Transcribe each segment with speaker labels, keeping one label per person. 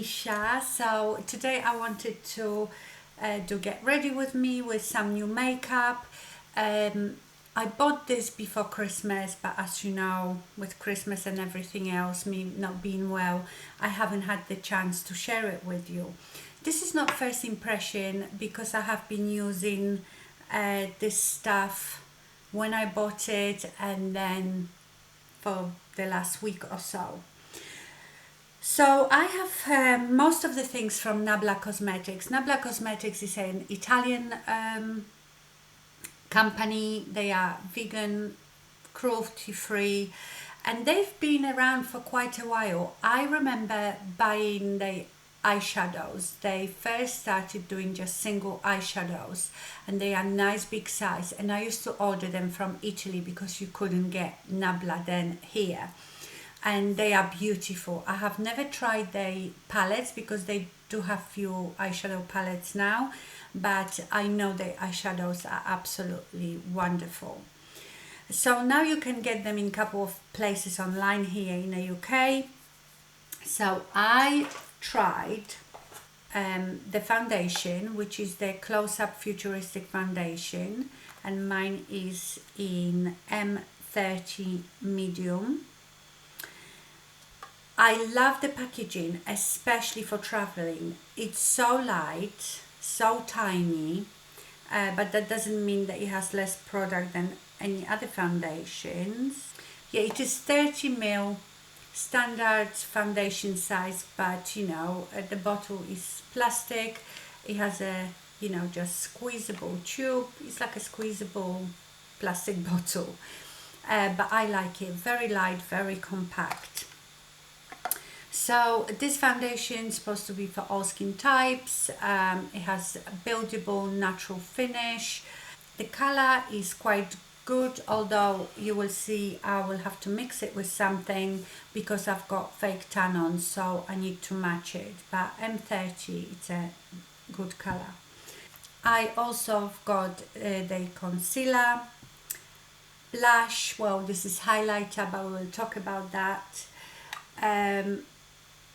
Speaker 1: Misha. So today I wanted to do get ready with me with some new makeup. I bought this before Christmas, but as you know, with Christmas and everything else, me not being well, I haven't had the chance to share it with you. This is not first impression because I have been using this stuff when I bought it and then for the last week or so. So I have most of the things from Nabla Cosmetics. Nabla Cosmetics is an Italian company. They are vegan, cruelty free, and they've been around for quite a while. I remember buying the eyeshadows. They first started doing just single eyeshadows, and they are nice big size. And I used to order them from Italy because you couldn't get Nabla then here, and they are beautiful. I have never tried the palettes because they do have few eyeshadow palettes now, but I know the eyeshadows are absolutely wonderful. So now you can get them in a couple of places online here in the UK. So I tried the foundation, which is the Close Up Futuristic Foundation, and mine is in M30 medium. I love the packaging, especially for traveling. It's so light, so tiny, but that doesn't mean that it has less product than any other foundations. Yeah, it is 30 ml standard foundation size, but the bottle is plastic. It has a just squeezable tube. It's like a squeezable plastic bottle, but I like it. Very light, very compact. So this foundation is supposed to be for all skin types. It has a buildable natural finish. The color is quite good, although you will see I will have to mix it with something because I've got fake tan on, so I need to match it. But M30, it's a good color. I also have got the concealer, blush. Well, this is highlighter, but we'll talk about that.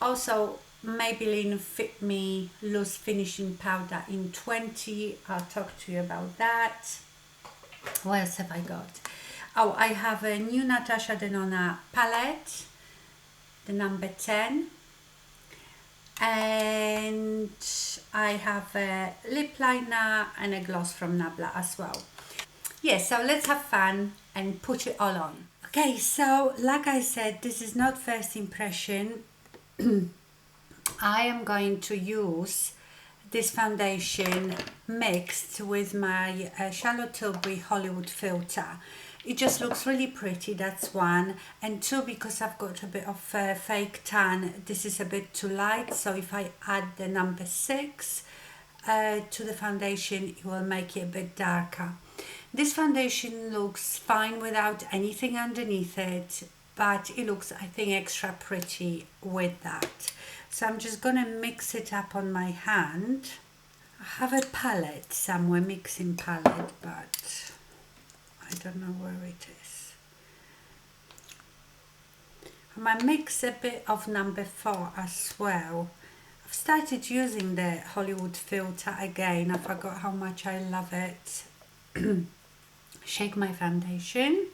Speaker 1: Also, Maybelline Fit Me Loose Finishing Powder in 20. I'll talk to you about that. What else have I got? Oh, I have a new Natasha Denona palette, the number 10. And I have a lip liner and a gloss from Nabla as well. Yes, so let's have fun and put it all on. Okay, so like I said, this is not first impression. I am going to use this foundation mixed with my Charlotte Tilbury Hollywood filter. It just looks really pretty, that's one. And two, because I've got a bit of fake tan, this is a bit too light. So if I add the number 6 to the foundation, it will make it a bit darker. This foundation looks fine without anything underneath it, but it looks, I think, extra pretty with that. So I'm just gonna mix it up on my hand. I have a palette somewhere, mixing palette, but I don't know where it is. I might mix a bit of number 4 as well. I've started using the Hollywood filter again. I forgot how much I love it. Shake my foundation.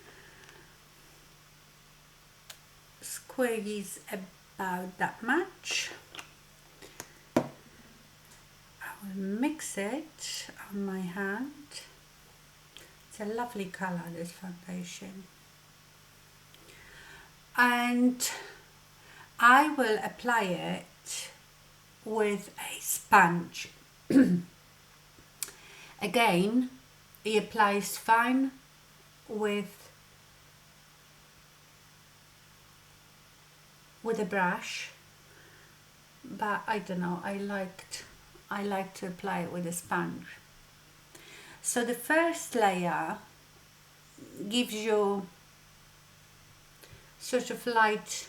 Speaker 1: Squeeze about that much. I will mix it on my hand. It's a lovely color, this foundation. And I will apply it with a sponge. Again, it applies fine with a brush, but I don't know, I like to apply it with a sponge. So the first layer gives you sort of light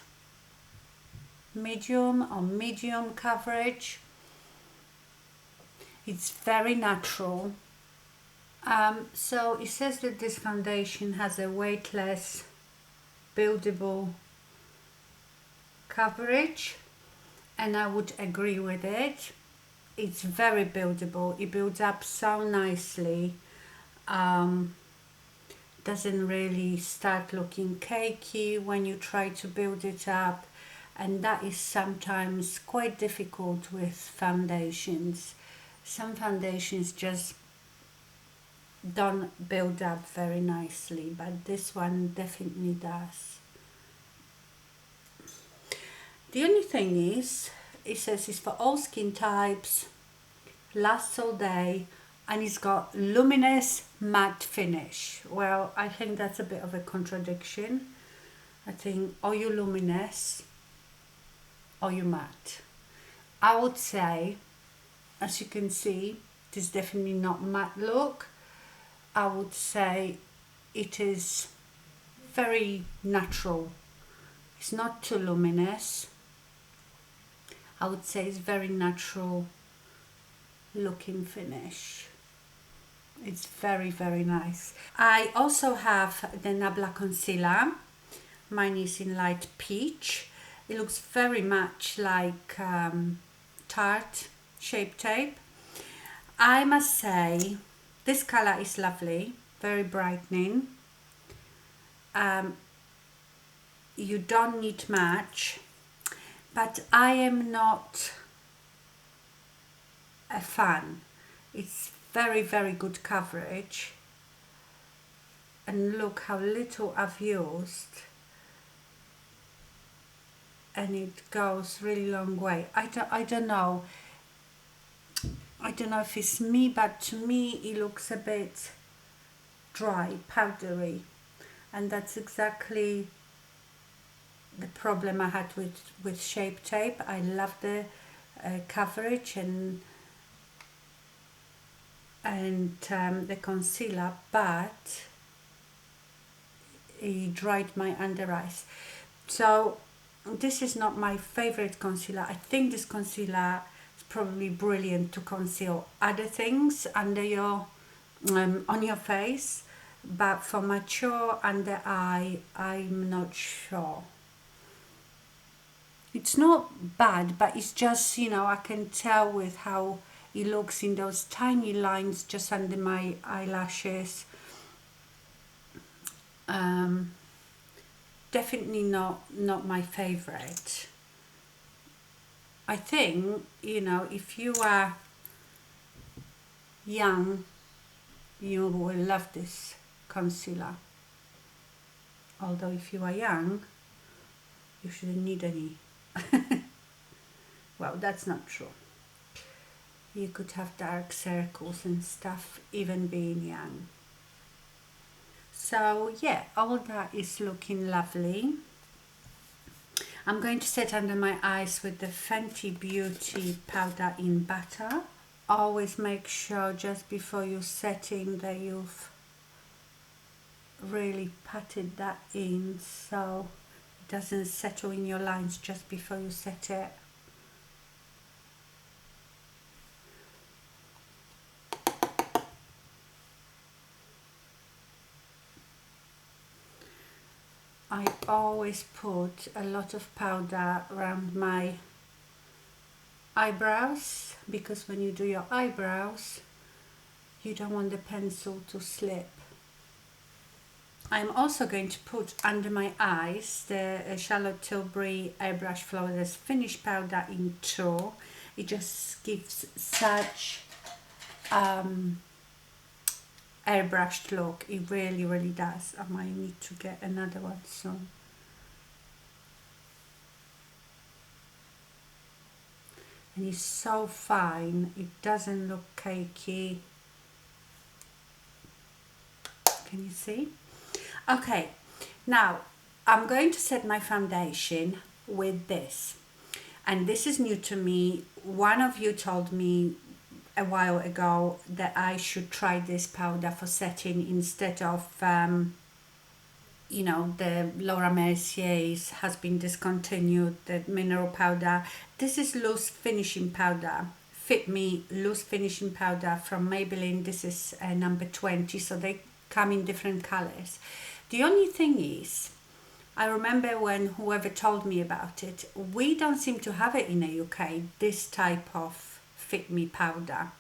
Speaker 1: medium or medium coverage. It's very natural. So it says that this foundation has a weightless buildable coverage, and I would agree with it. It's very buildable. It builds up so nicely. Um, doesn't really start looking cakey when you try to build it up, and that is sometimes quite difficult with foundations. Some foundations just don't build up very nicely, but this one definitely does. The only thing is, it says it's for all skin types, lasts all day, and it's got luminous matte finish. Well, I think that's a bit of a contradiction. I think or you luminous or you matte. I would say, as you can see, it is definitely not matte look. I would say it is very natural. It's not too luminous. I would say it's very natural looking finish. It's very, very nice. I also have the Nabla concealer. Mine is in light peach. It looks very much like Tarte Shape Tape. I must say this color is lovely, very brightening. You don't need much, but I am not a fan. It's very, very good coverage, and look how little I've used, and it goes really long way. I don't know. I don't know if it's me, but to me it looks a bit dry, powdery, and that's exactly the problem I had with Shape Tape. I love the coverage and the concealer, but it dried my under eyes. So this is not my favorite concealer. I think this concealer is probably brilliant to conceal other things under your on your face, but for mature under eye, I'm not sure. It's not bad, but it's just, I can tell with how it looks in those tiny lines just under my eyelashes. Definitely not my favorite. I think, if you are young, you will love this concealer. Although if you are young, you shouldn't need any. Well, that's not true. You could have dark circles and stuff even being young. So yeah, all that is looking lovely. I'm going to set under my eyes with the Fenty Beauty powder in butter. Always make sure just before you're setting that you've really patted that in so it doesn't settle in your lines just before you set it. I always put a lot of powder around my eyebrows, because when you do your eyebrows you don't want the pencil to slip. I'm also going to put under my eyes the Charlotte Tilbury Airbrush Flawless Finish Powder in 2. It just gives such airbrushed look. It really, really does. I might need to get another one soon. And it's so fine. It doesn't look cakey. Can you see? Okay, now I'm going to set my foundation with this. And this is new to me. One of you told me a while ago that I should try this powder for setting instead of the Laura Mercier's has been discontinued, the mineral powder. This is loose finishing powder, Fit Me loose finishing powder from Maybelline. This is number 20, so they come in different colors. The only thing is, I remember when whoever told me about it, we don't seem to have it in the UK, this type of Fit Me powder.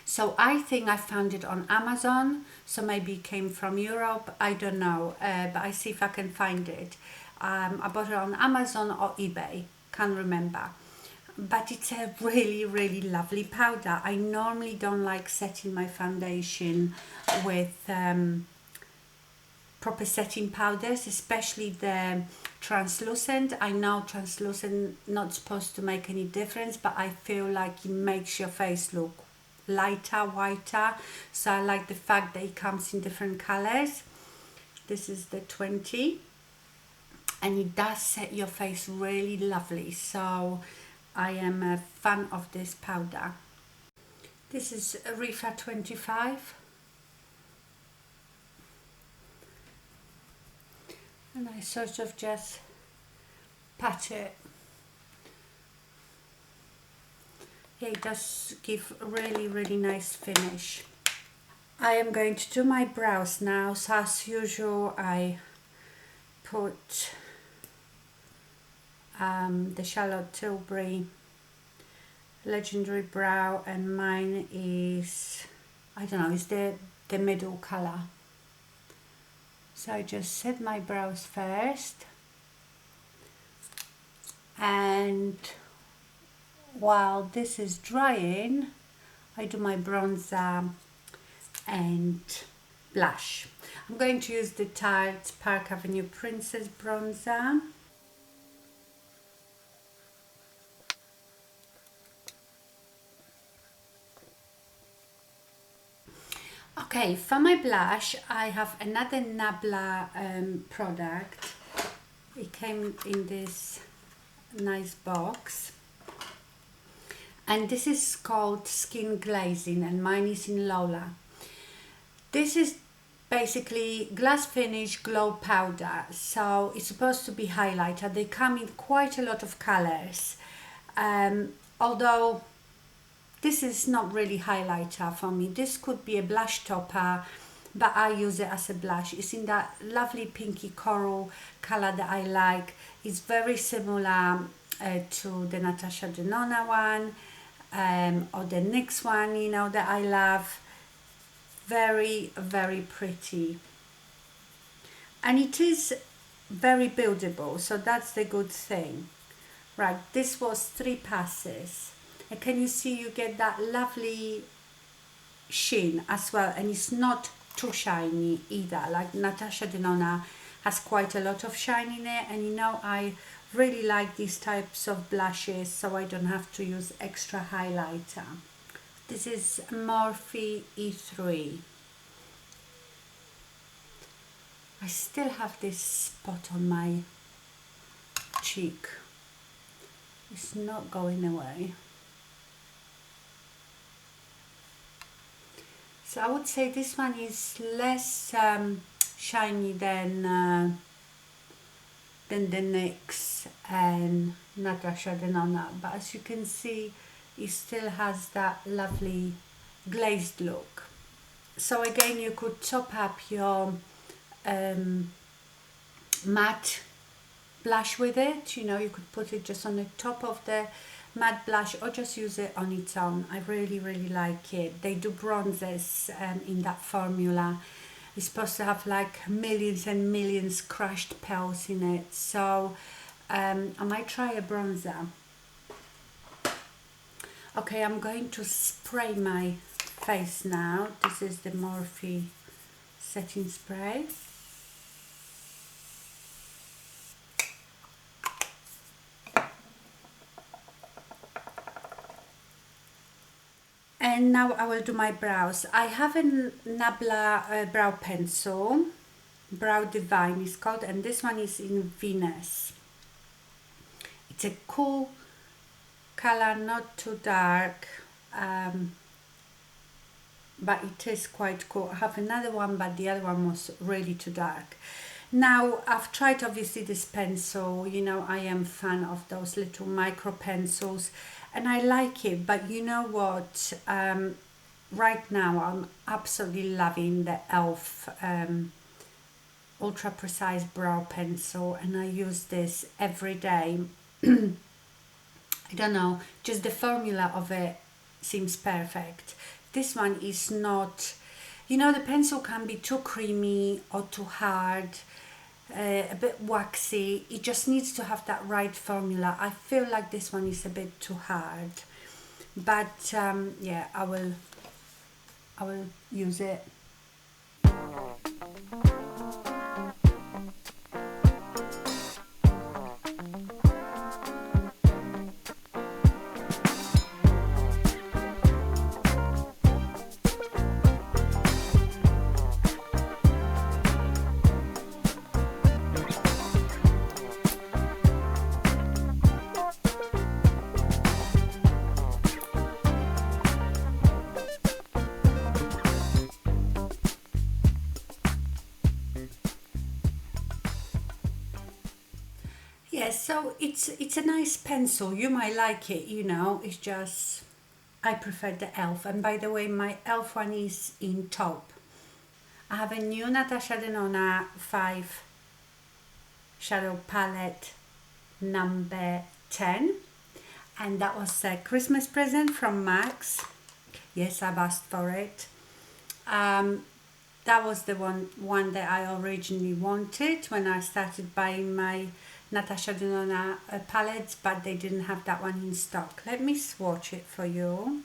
Speaker 1: So I think I found it on Amazon, so maybe it came from Europe, I don't know, but I see if I can find it. I bought it on Amazon or eBay, can't remember. But it's a really, really lovely powder. I normally don't like setting my foundation with proper setting powders, especially the translucent. I know translucent not supposed to make any difference, but I feel like it makes your face look lighter, whiter. So I like the fact that it comes in different colors. This is the 20, and it does set your face really lovely. So I am a fan of this powder. This is Rifa 25. And I sort of just pat it. Yeah, it does give a really, really nice finish. I am going to do my brows now. So as usual, I put the Charlotte Tilbury Legendary Brow, and mine is, I don't know, is the middle colour. So I just set my brows first, and while this is drying, I do my bronzer and blush. I'm going to use the Tarte Park Avenue Princess bronzer. Okay, for my blush, I have another Nabla product. It came in this nice box. And this is called Skin Glazing, and mine is in Lola. This is basically glass finish glow powder. So it's supposed to be highlighter. They come in quite a lot of colors. Although this is not really highlighter for me. This could be a blush topper, but I use it as a blush. It's in that lovely pinky coral color that I like. It's very similar to the Natasha Denona one, or the NYX one, you know, that I love. Very, very pretty. And it is very buildable, so that's the good thing. Right, this was 3 passes. And can you see you get that lovely sheen as well, and it's not too shiny either. Like Natasha Denona has quite a lot of shine in it, and you know I really like these types of blushes, so I don't have to use extra highlighter. This is Morphe E3. I still have this spot on my cheek. It's not going away. So I would say this one is less shiny than the NYX and Natasha Denona, but as you can see, it still has that lovely glazed look. So again, you could top up your matte blush with it. You know, you could put it just on the top of the matte blush, or just use it on its own. I really, really like it. They do bronzers in that formula. It's supposed to have like millions and millions crushed pearls in it. So I might try a bronzer. Okay, I'm going to spray my face now. This is the Morphe setting spray. And now I will do my brows. I have a Nabla brow pencil, Brow Divine is called, and this one is in Venus. It's a cool color, not too dark, but it is quite cool. I have another one, but the other one was really too dark. Now I've tried obviously this pencil, you know, I am a fan of those little micro pencils, and I like it, but you know what, right now I'm absolutely loving the e.l.f. Ultra Precise Brow Pencil, and I use this every day. I don't know, just the formula of it seems perfect. This one is not, you know, the pencil can be too creamy or too hard, a bit waxy. It just needs to have that right formula. I feel like this one is a bit too hard, but yeah, I will use it. Yes, so it's a nice pencil. You might like it, you know. It's just I prefer the elf. And by the way, my elf one is in taupe. I have a new Natasha Denona 5 shadow palette number 10, and that was a Christmas present from Max. Yes, I've asked for it. That was the one that I originally wanted when I started buying my Natasha Denona palettes, but they didn't have that one in stock. Let me swatch it for you.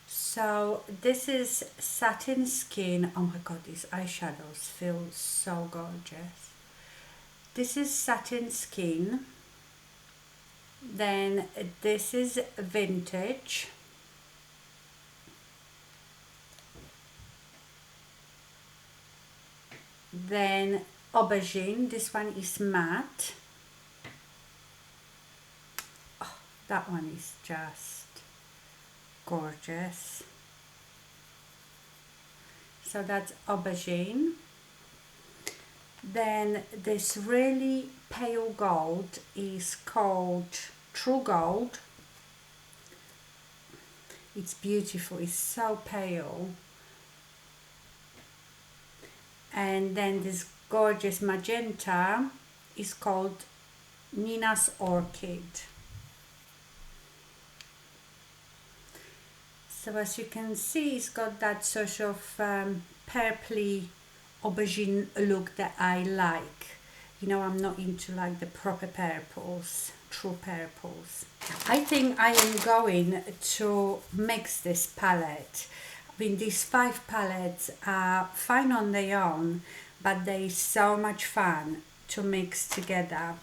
Speaker 1: So this is Satin Skin. Oh my god, these eyeshadows feel so gorgeous. This is Satin Skin. Then this is Vintage. Then Aubergine. This one is matte. Oh, that one is just gorgeous. So that's Aubergine. Then this really pale gold is called True Gold. It's beautiful, it's so pale. And then this gorgeous magenta is called Nina's Orchid. So as you can see, it's got that sort of purpley aubergine look that I like. You know, I'm not into like the proper purples, true purples. I think I am going to mix this palette. I mean, these 5 palettes are fine on their own, but they're so much fun to mix together.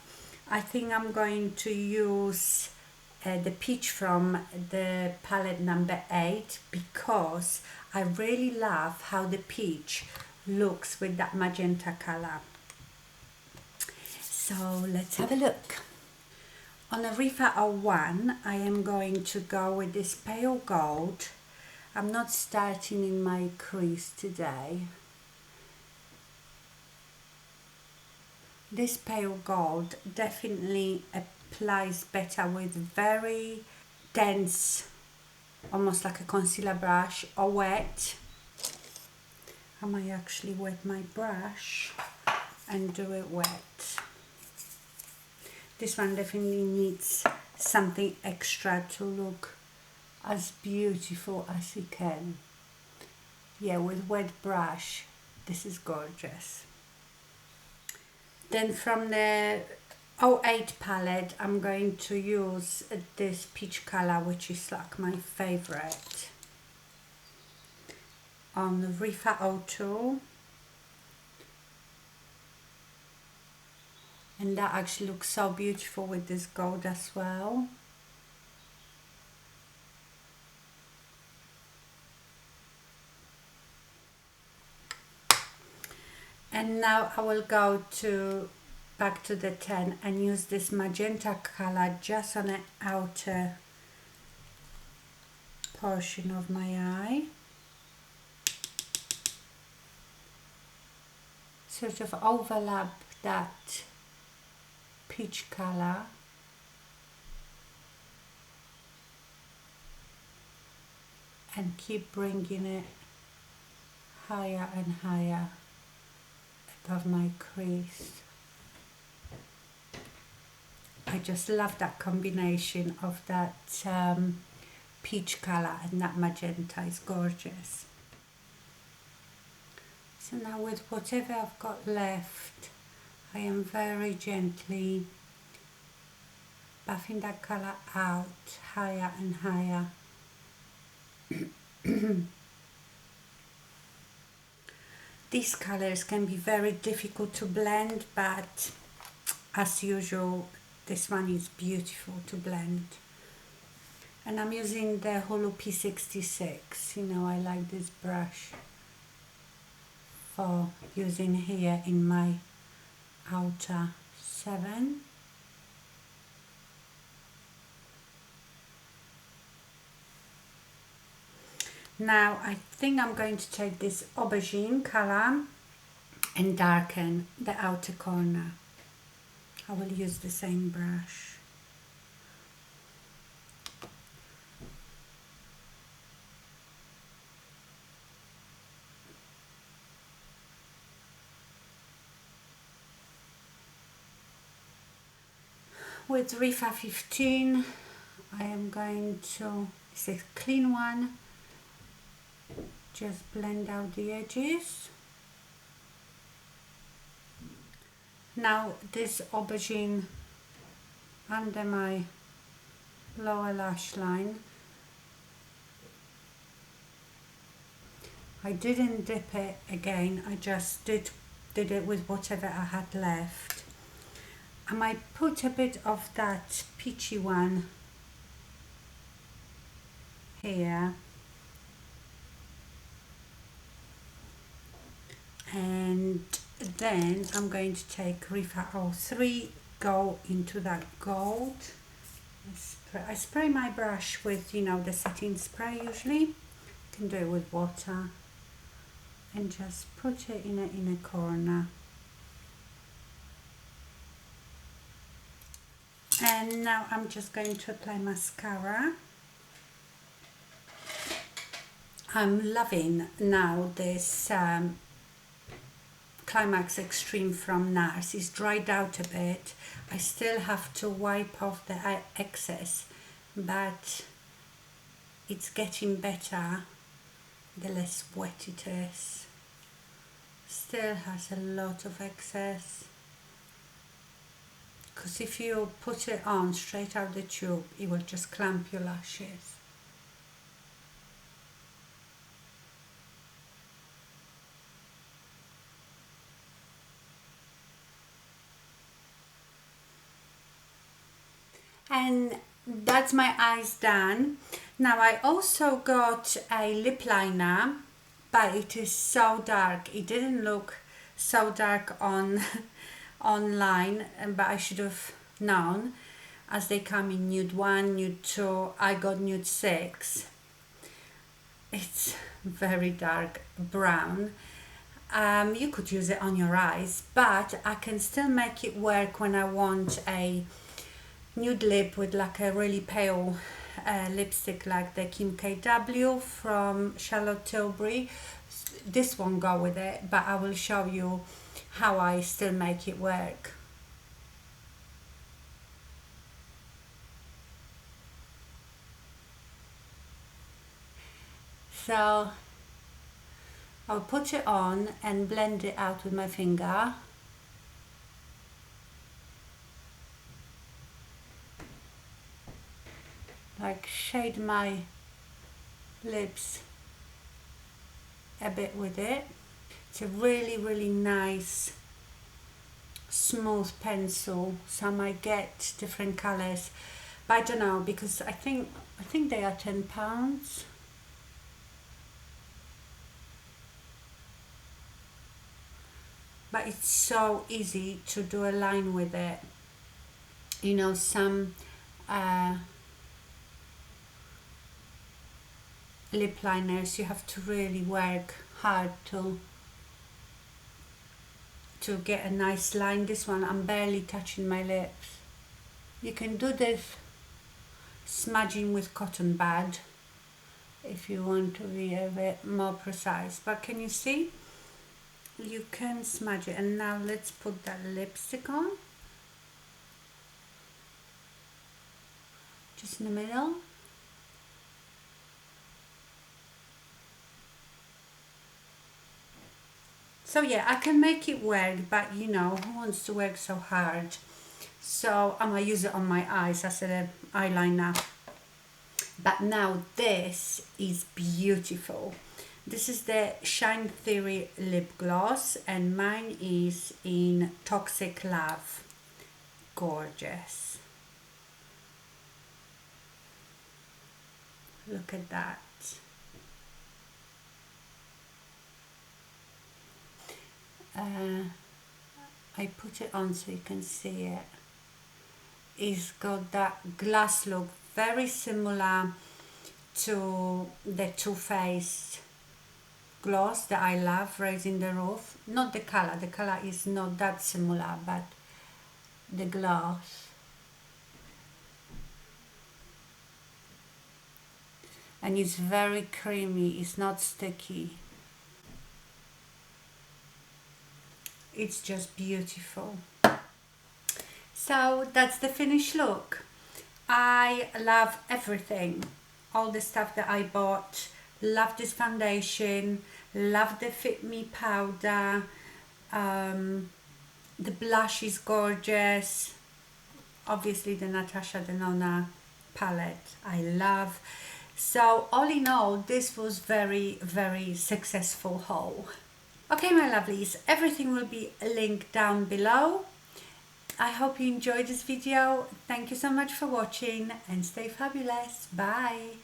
Speaker 1: I think I'm going to use the peach from the palette number 8 because I really love how the peach looks with that magenta color. So let's have a look. On a Rifa 01, I am going to go with this pale gold. I'm not starting in my crease today. This pale gold definitely applies better with very dense, almost like a concealer brush, or wet. I might actually wet my brush and do it wet. This one definitely needs something extra to look as beautiful as it can. Yeah, with wet brush, this is gorgeous. Then from the 08 palette, I'm going to use this peach color, which is like my favorite. On the Rifa 02. And that actually looks so beautiful with this gold as well. And now I will go back to the 10 and use this magenta color just on the outer portion of my eye. Sort of overlap that peach color. And keep bringing it higher and higher above my crease. I just love that combination of that peach colour and that magenta. Is gorgeous. So now with whatever I've got left, I am very gently buffing that colour out higher and higher. These colours can be very difficult to blend, but as usual, this one is beautiful to blend. And I'm using the Holo P66. You know, I like this brush for using here in my outer 7. Now I think I'm going to take this aubergine colour and darken the outer corner. I will use the same brush. With Rifa 15, I am going to, it's a clean one, just blend out the edges. Now this aubergine under my lower lash line. I didn't dip it again, I just did it with whatever I had left. I might put a bit of that peachy one here. And then I'm going to take Rifa 03, go into that gold. I spray my brush with, you know, the setting spray usually. You can do it with water. And just put it in a corner. And now I'm just going to apply mascara. I'm loving now this Climax Extreme from NARS. It's dried out a bit. I still have to wipe off the excess, but it's getting better the less wet it is. Still has a lot of excess, because if you put it on straight out the tube, it will just clamp your lashes. And that's my eyes done. Now I also got a lip liner, but it is so dark. It didn't look so dark on online, but I should have known, as they come in nude 1, nude 2. I got nude 6. It's very dark brown. You could use it on your eyes, but I can still make it work when I want a nude lip with like a really pale lipstick, like the Kim KW from Charlotte Tilbury. This won't go with it, but I will show you how I still make it work. So I'll put it on and blend it out with my finger. Like shade my lips a bit with it. It's a really nice smooth pencil, so I might get different colors, but I don't know, because I think they are £10. But it's so easy to do a line with it. You know, some lip liners, you have to really work hard to get a nice line. This one, I'm barely touching my lips. You can do this smudging with cotton bud if you want to be a bit more precise, but can you see? you can smudge it. And now let's put that lipstick on, just in the middle. So yeah, I can make it work, but you know, who wants to work so hard? So I'm gonna use it on my eyes as an eyeliner. But now this is beautiful. This is the Shine Theory lip gloss, and mine is in Toxic Love. Gorgeous. Look at that. I put it on so you can see it. It's got that glass look, very similar to the Too Faced gloss that I love, Raising the Roof. Not the color is not that similar, but the gloss. And it's very creamy, it's not sticky. It's just beautiful. So that's the finished look. I love everything, all the stuff that I bought. Love this foundation, love the Fit Me powder. The blush is gorgeous. Obviously the Natasha Denona palette I love. So all in all, this was very successful haul. Okay, my lovelies, everything will be linked down below. I hope you enjoyed this video. Thank you so much for watching and stay fabulous. Bye.